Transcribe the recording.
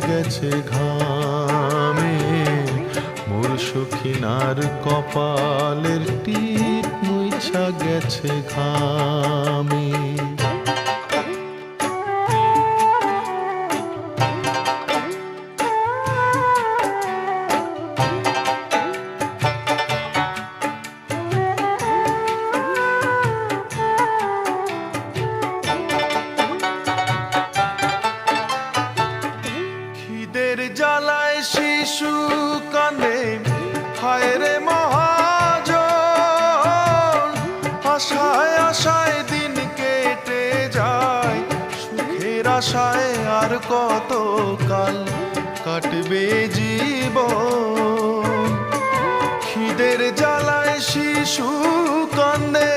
গেছে ঘামে, মোর সখিনার কপালের টিপ মুইছা গেছে ঘামে। খিদের জ্বালায় শিশু কান্দে, হায় রে মহাজন, আশায় আশায় দিন কেটে যায়, সুখের আশায় আর কত কাল কাটবে জীবন। খিদের জ্বালায় শিশু কান্দে,